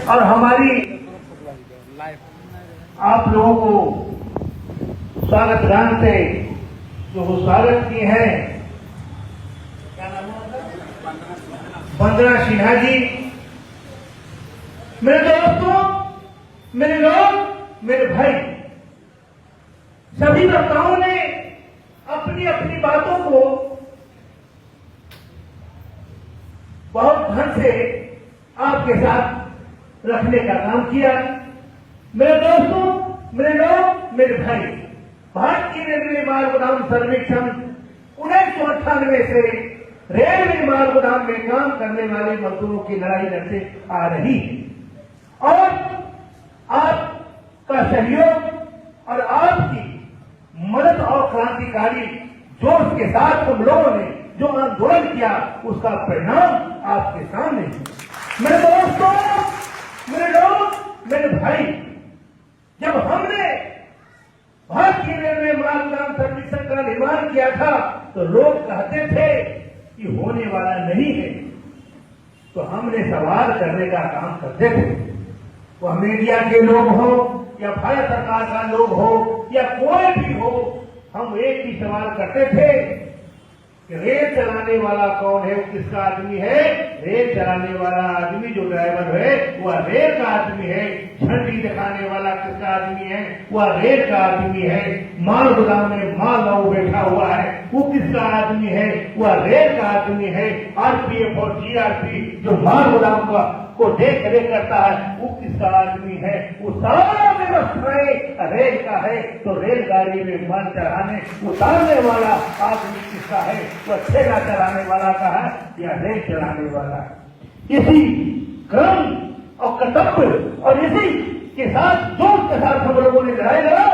और हमारी आप लोगों को स्वागत गान से जो वो स्वागत किए हैं, क्या नाम है, वंदना सिन्हा जी। मेरे दोस्तों, मेरे लोग, मेरे भाई, सभी वक्ताओं ने अपनी अपनी बातों को बहुत ढंग से आपके साथ रखने का काम किया। मेरे दोस्तों, मेरे लोग, मेरे भाई, भारतीय रेलवे माल गोदाम सर्वेक्षण 1998 से रेलवे माल गोदाम में काम करने वाले मजदूरों की लड़ाई लड़ते आ रही है और आपका सहयोग और आपकी मदद और क्रांतिकारी जोश के साथ हम लोगों ने जो आंदोलन किया उसका परिणाम आपके सामने है। मेरे दोस्तों, मेरे लोग, मेरे भाई, जब हमने भारतीय रेलवे माल गोदाम सर्वेक्षण का निर्माण किया था तो लोग कहते थे कि होने वाला नहीं है, तो हमने सवाल करने का काम करते थे। वह मीडिया के लोग हो या भारत सरकार का लोग हो या कोई भी हो, हम एक ही सवाल करते थे कि रेल चलाने वाला कौन है, वो किसका आदमी है। रेल चलाने वाला आदमी जो ड्राइवर है वह रेल का आदमी है। झंडी दिखाने वाला किसका आदमी है, वह रेल का आदमी है। माल गोदाम में माल लाओ बैठा हुआ है, वो किसका आदमी है, वह रेल का आदमी है। आरपीएफ और जीआरपी जो माल गोदाम को देख रेख करता है वो किसका आदमी है। वो सारा व्यवस्था रेल का है, तो रेलगाड़ी में माल चढ़ाने उतारने वाला आदमी किसका है, वह ठेला चलाने वाला का है या रेल चलाने वाला। इसी क्रम और कर्तव्य और इसी के साथ जोश के साथ हम लोगों ने लड़ाई लड़ा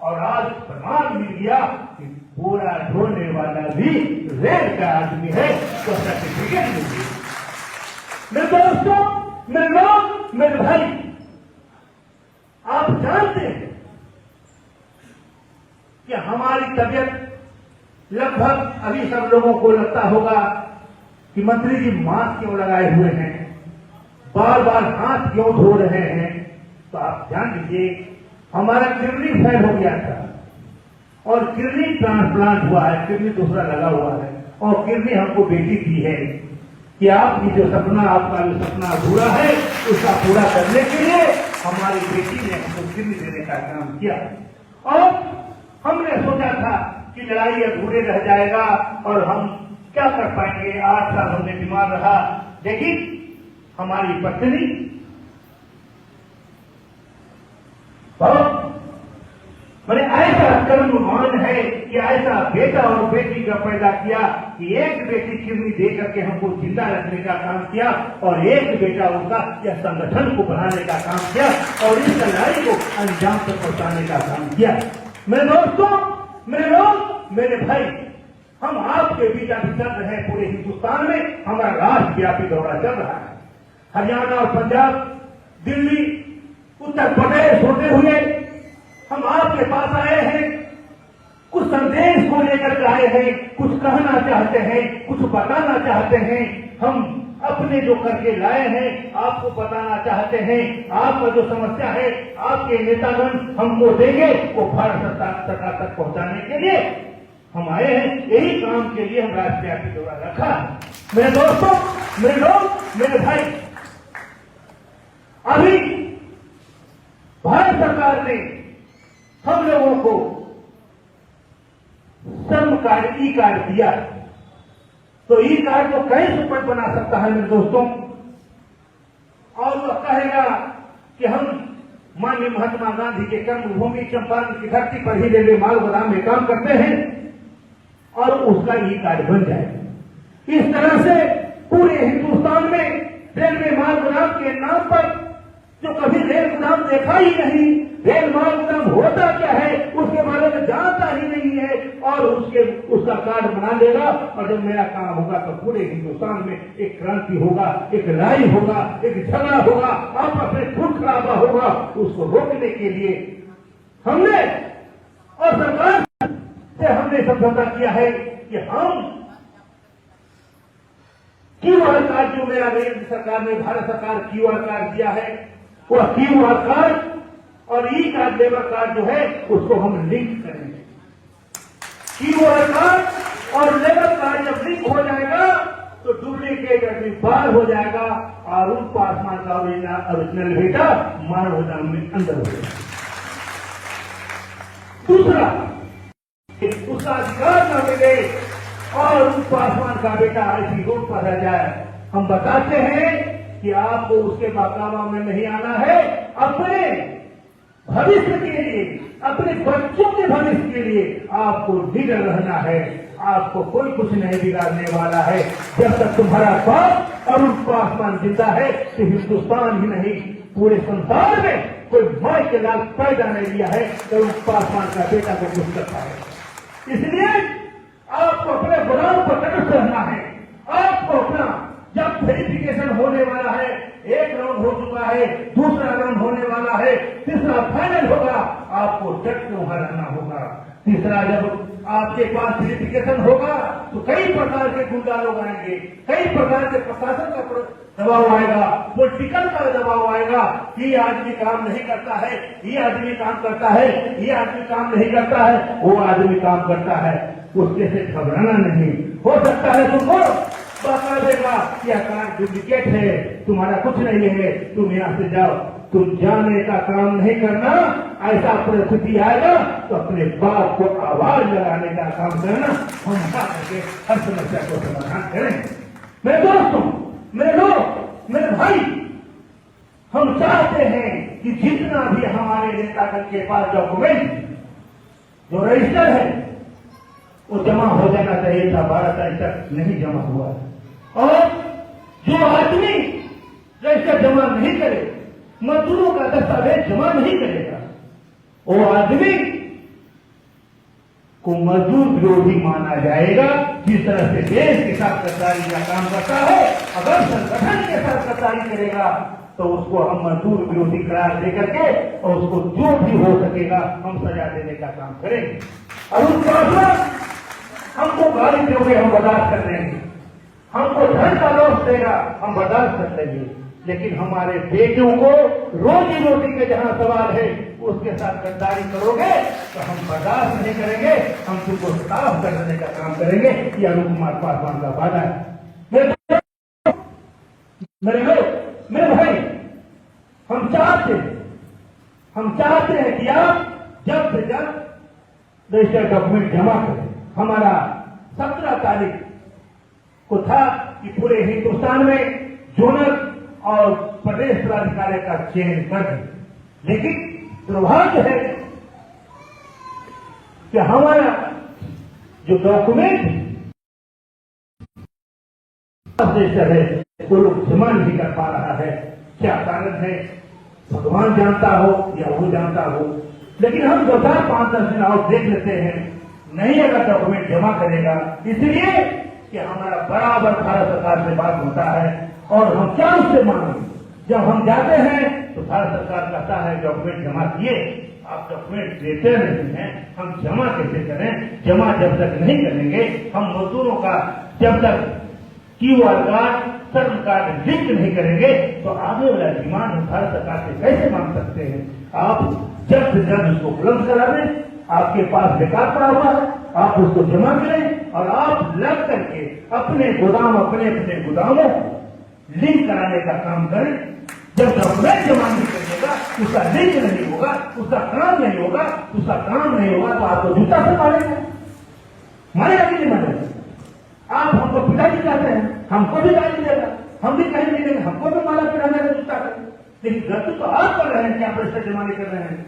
और आज प्रमाण मिल गया कि पूरा ढोने वाला भी रेल का आदमी है, तो सर्टिफिकेट मिल गया। मेरे दोस्तों, मेरे लोग, मेरे भाई, आप जानते हैं कि हमारी तबीयत लगभग अभी सब लोगों को लगता होगा कि मंत्री जी मास्क क्यों लगाए हुए हैं, बार बार हाथ क्यों धो रहे हैं। तो आप जान लीजिए हमारा किडनी फेल हो गया था और किडनी ट्रांसप्लांट हुआ है, किडनी दूसरा लगा हुआ है और किडनी हमको बेटी दी है कि आपकी जो सपना, आपका जो सपना अधूरा है उसका पूरा करने के लिए हमारी बेटी ने हमको किडनी देने का काम किया। और हमने सोचा था कि लड़ाई अधूरे रह जाएगा और हम क्या कर पाएंगे। 8 साल हमने बीमार रहा, लेकिन हमारी पत्नी बहुत मैंने ऐसा कर्मवान है कि ऐसा बेटा और बेटी का पैदा किया कि एक बेटी किडनी दे करके हमको जिंदा रखने का काम किया और एक बेटा उनका यह संगठन को बढ़ाने का काम किया और इस लड़ाई को अंजाम तक पहुंचाने का काम किया। मेरे दोस्तों, मेरे लोग, मेरे भाई, हम आपके बीच अभी चल रहे हैं। पूरे हिंदुस्तान में हमारा राष्ट्रव्यापी दौरा चल रहा है। हरियाणा और पंजाब, दिल्ली, उत्तर प्रदेश होते हुए हम आपके पास आए हैं। कुछ संदेश को लेकर आए हैं, कुछ कहना चाहते हैं, कुछ बताना चाहते हैं। हम अपने जो करके लाए हैं आपको बताना चाहते हैं। आपका जो समस्या है आपके नेतागण हमको देंगे, वो भारत सरकार तक पहुंचाने के लिए हम आए हैं। यही काम के लिए हम राष्ट्रव्यापी दौरा रखा। मेरे दोस्तों, मेरे लोग, मेरे भाई, अभी भारत सरकार ने हम लोगों को श्रम कार्ड, ई कार्ड दिया। तो ई कार्ड को कहीं सुपट बना सकता है मेरे दोस्तों, और वह कहेगा कि हम माननीय महात्मा गांधी के कर्मभूमि चंपारण की धरती पर ही रेलवे माल गोदाम में काम करते हैं और उसका ई कार्ड बन जाए। इस तरह से पूरे हिंदुस्तान में रेलवे माल गोदाम के नाम पर जो कभी रेल गोदाम देखा ही नहीं, रेल माल गोदाम होता क्या है उसके बारे में जानता ही नहीं है और उसका कार्ड बना लेगा। और जब मेरा काम होगा तो पूरे हिंदुस्तान में एक क्रांति होगा, एक लड़ाई होगा, एक झगड़ा होगा, आपस में खून खराबा होगा। उसको रोकने के लिए हमने और सरकार से हमने समझौता किया है कि हम क्यूआर कार्ड जो मेरा रेल सरकार ने, भारत सरकार क्यूआर कार्ड दिया है वो क्यूआर कार्ड और ई कार्ड लेबर कार्ड जो है उसको हम लिंक करेंगे। क्यूआर कार्ड और लेबर कार्ड जब लिंक हो जाएगा तो डुप्लीकेट आदमी बाहर हो जाएगा और उन पासवान का ओरिजिनल बेटा मानव गोदाम में अंदर हो जाएगा। दूसरा, उसका अधिकार न मिले और उन पासवान का बेटा ऐसी रोड पर रह जाए। हम बताते हैं कि आपको उसके मकामा में नहीं आना है, अपने भविष्य के लिए, अपने बच्चों के भविष्य के लिए आपको निडर रहना है। आपको कोई कुछ नहीं बिगाड़ने वाला है। जब तक तुम्हारा बाप और उन पासवान जिंदा है तो हिंदुस्तान ही नहीं पूरे संसार में कोई मां के लाल पैदा नहीं लिया है तो उन पासवान का बेटा को कुछ करता है। इसलिए आपको अपने गुलाम पर तटस्थ रहना है। आपको अपना जब वेरिफिकेशन होने वाला है, एक राउंड हो चुका है, दूसरा राउंड होने वाला है, तीसरा फाइनल होगा, आपको डट के वहां रहना होगा। तीसरा, जब आपके पास वेरिफिकेशन होगा तो कई प्रकार के गुंडा लोग आएंगे, कई प्रकार के प्रशासन का दबाव आएगा, पॉलिटिकल का दबाव आएगा। ये आदमी काम नहीं करता है, ये आदमी काम करता है, ये आदमी काम नहीं करता है, वो आदमी काम करता है। उसके से घबराना नहीं। हो सकता है तुमको बता देगा कि कार्ड डुप्लीकेट है, तुम्हारा कुछ नहीं है, तुम यहाँ से जाओ। तुम जाने का काम नहीं करना। ऐसा परिस्थिति आएगा तो अपने बाप को आवाज लगाने का काम करना। हम करके हर समस्या को समाधान करेंगे। मेरे दोस्तों, मेरे लोग, मेरे भाई, हम चाहते हैं कि जितना भी हमारे नेतागण के पास डॉक्यूमेंट जो रजिस्टर है वो जमा हो जाना चाहिए था। 12 तारीख तक नहीं जमा हुआ है। और जो आदमी रजिस्टर जमा नहीं करे, मजदूरों का दस्तावेज जमा नहीं करेगा, वो आदमी को मजदूर विरोधी माना जाएगा। जिस तरह से देश के साथ गद्दारी का काम करता है, अगर संगठन के साथ गद्दारी करेगा तो उसको हम मजदूर विरोधी करार दे करके और उसको जो भी हो सकेगा हम सजा देने का काम करेंगे। और उस पर हमको गाली दोगे हम बर्दाश्त कर लेंगे, हमको धन का लॉस देगा हम बर्दाश्त कर लेंगे, लेकिन हमारे बेटियों को रोजी रोटी के जहां सवाल है उसके साथ गद्दारी करोगे तो हम बर्दाश्त नहीं करेंगे। हम तुमको साफ कर देने का काम करेंगे। ये अरुण कुमार पासवान का वादा है। मेरे लोग, मेरे भाई, हम चाहते हैं कि आप जल्द से जल्द रजिस्टर्ड डॉक्यूमेंट जमा करें। हमारा 17 तारीख को था कि पूरे हिंदुस्तान में जोनल और प्रदेश प्राधिकारी का चयन कर दें, लेकिन दुर्भाग्य है कि हमारा जो डॉक्यूमेंट रजिस्टर है वो लोग जमा नहीं कर पा रहा है। क्या कारण है भगवान जानता हो या वो जानता हो, लेकिन हम 5-10 दिन और देख लेते हैं। नहीं अगर डॉक्यूमेंट जमा करेगा, इसलिए कि हमारा बराबर भारत सरकार से बात होता है और हम क्या उससे मांगे। जब हम जाते हैं तो भारत सरकार कहता है डॉक्यूमेंट जमा किए, आप डॉक्यूमेंट देते नहीं हैं, हम जमा कैसे करें। जमा जब तक नहीं करेंगे, हम मजदूरों का जब तक क्यूआर कार्ड, श्रम कार्ड लिंक नहीं करेंगे तो आगे वाला डिमांड हम भारत सरकार से कैसे मांग सकते हैं। आप जल्द से जल्द उसको उपलब्ध करा दें। आपके पास बेकार पड़ा हुआ है, आप उसको जमा करें और आप लग करके अपने गोदामों लिंक कराने का काम करें। जब डॉक्यूमेंट जमा नहीं करिएगा, उसका लिंक नहीं होगा, उसका काम नहीं होगा, तो आपको जूता से मारेगा। मारेगा कि नहीं मारेगा? आप हमको पिटाई चाहते हैं, हमको भी गाली देगा, हम भी कहीं नहीं देंगे, हमको भी माला पिटाने का जूता करें। लेकिन गलती तो आप कर रहे हैं कि आप रजिस्टर जमा नहीं कर रहे हैं।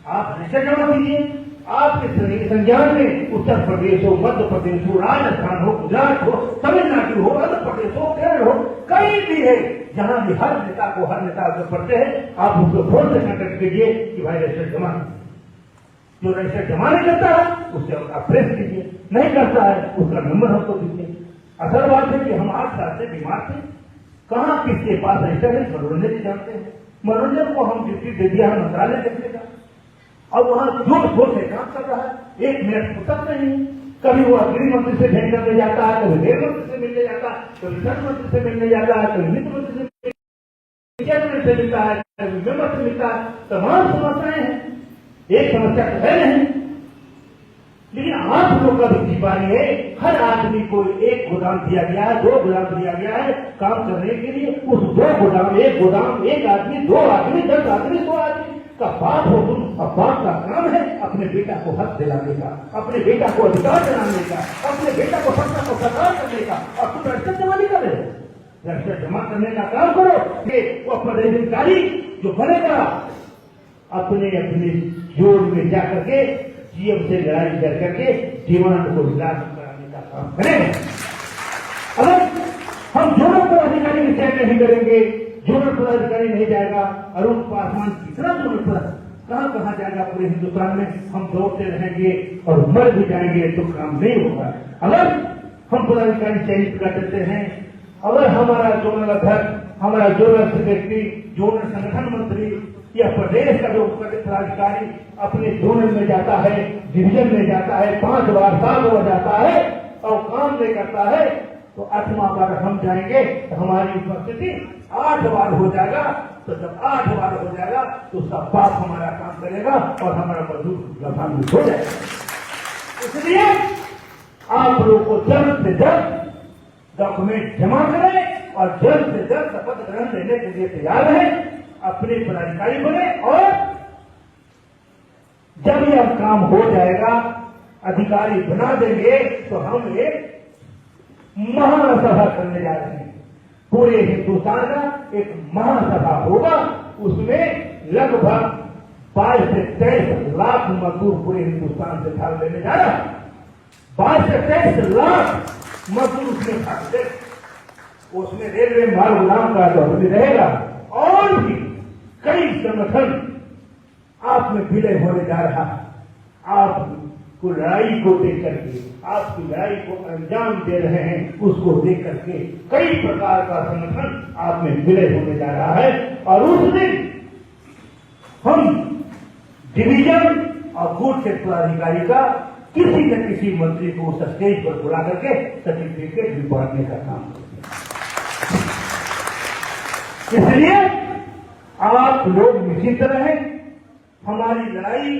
आप रजिस्टर जमा कीजिए। आपके संज्ञान में उत्तर प्रदेश हो, मध्य प्रदेश हो, राजस्थान हो, गुजरात हो, तमिलनाडु हो, आंध्र प्रदेश हो, केरल हो, कहीं भी है जहां भी हर नेता को पढ़ते हैं, आप उसको फोन से कॉन्टेक्ट कीजिए कि भाई रजिस्टर जमा। जो रजिस्टर जमा नहीं करता है उससे आप प्रेस कीजिए, नहीं करता है उसका नंबर हमको दीजिए। असल बात है कि हम 8 साल से बीमार थे, कहाँ किसके पास रजिस्टर है मनोरंजन जी जानते हैं। मनोरंजन को हम ड्यूटी दे दिया है मंत्रालय देखने का, और वहां जोर शोर से काम कर रहा है। 1 मिनट फुर्सत नहीं। कभी वो गृह मंत्री से भेंट करने जाता है, कभी रेल मंत्री से मिलने जाता है, कभी धन मंत्री से मिलने जाता है, कभी वित्त मंत्री से कैबिनेट से मिलता है, मेंबर से मिलता है, तमाम समस्याएं हैं, एक समस्या तो है नहीं। लेकिन आप लोग का भी जिम्मेदारी है, हर आदमी को एक गोदाम दिया गया है, 2 गोदाम दिया गया है काम करने के लिए। उस 2 गोदाम, एक आदमी, 2 आदमी, 10 आदमी, 100 आदमी का बाप हो तुम। अब बाप का काम है अपने बेटा को हक दिलाने का, अपने बेटा को अधिकार दिलाने का, अपने बेटा को सत्ता को साकार करने का। और तुम रजिस्टर जमा नहीं कर रहे हो, रजिस्टर जमा करने का काम करो कि वो पदाधिकारी जो बनेगा अपने अपने जोन में जाकर के जीएम से लड़ाई कर करके डिमांड को लागू कराने का काम करेंगे। अगर हम जोनल पदाधिकारी की चयन नहीं करेंगे, जोनल पदाधिकारी नहीं जाएगा, अरुण पासवान कितना जोनल पद कहां कहां जाएगा पूरे हिंदुस्तान में, हम दौड़ते रहेंगे और मर भी जाएंगे तो काम नहीं होगा। अगर हम पदाधिकारी चयनित कर देते हैं, अगर हमारा जोनल अध्यक्ष, हमारा जोनल सेक्रेटरी, जोनल संगठन मंत्री या प्रदेश का जो पदाधिकारी अपने जोनल में जाता है, डिवीजन में जाता है, 5 बार 7 बार जाता है और काम नहीं करता है, तो 8वां बार हम जाएंगे तो हमारी उपस्थिति 8 बार हो जाएगा। तो जब 8 बार हो जाएगा तो उसका बाप हमारा काम करेगा और हमारा मजदूर लाभान्वित हो जाएगा। इसलिए आप लोग को जल्द से जल्द डॉक्यूमेंट जमा करें और जल्द से जल्द शपथ ग्रहण लेने के लिए तैयार रहें, अपने पदाधिकारी बने। और जब यह काम हो जाएगा, अधिकारी बना देंगे, तो हम एक महासभा करने जा रहे हैं। पूरे हिंदुस्तान का एक महासभा होगा, उसमें लगभग 22 से 23 लाख मजदूर पूरे हिंदुस्तान से भाग लेने जा रहा है। 22 से 23 लाख मजदूर उसमें भाग ले। उसमें रेलवे माल गुदाम का जो भी रहेगा और भी कई संगठन आप में विलय होने जा रहा है। आपको लड़ाई को देख करके, आपकी लड़ाई को अंजाम दे रहे हैं, उसको देख करके कई प्रकार का संगठन आप में विलय होने जा रहा है। और उस दिन हम डिवीजन और बूथ के पदाधिकारी का किसी न किसी मंत्री को उस स्टेज पर बुला करके सर्टिफिकेट भी बांटने का काम करेंगे। इसलिए आप लोग निश्चिंत रहें, हमारी लड़ाई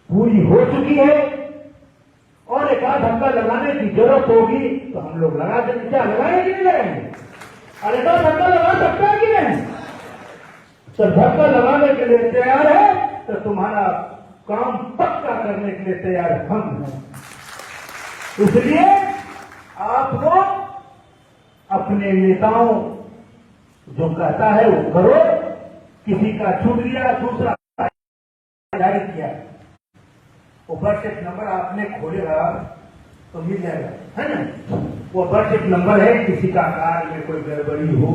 पूरी हो चुकी है और एक आध धक्का लगाने की जरूरत होगी तो हम लोग लगा देंगे। क्या लगाएंगे कि नहीं लगाएंगे? अरे तो धक्का लगा सकता है कि नहीं? तो धक्का लगाने के लिए तैयार है तो तुम्हारा काम पक्का करने के लिए तैयार हम हैं। इसलिए आप लोग अपने नेताओं जो कहता है वो करो। किसी का छूट गया, दूसरा जारी किया, वो बर्थ नंबर आपने खोलेगा तो मिल जाएगा, है ना? वो बर्थ नंबर है। किसी का कार्य में कोई गड़बड़ी हो,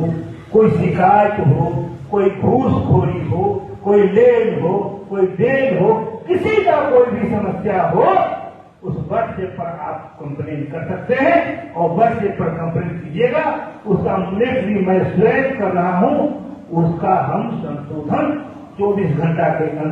कोई शिकायत हो, कोई घूसखोरी हो, कोई लेन हो, कोई देन हो, किसी का कोई भी समस्या हो, उस व्हाट्सएप पर आप कंप्लेन कर सकते हैं और व्हाट्सएप पर कंप्लेन कीजिएगा। उसका भी मैं स्वयं कर रहा हूं, उसका हम संशोधन 24 घंटा के अंदर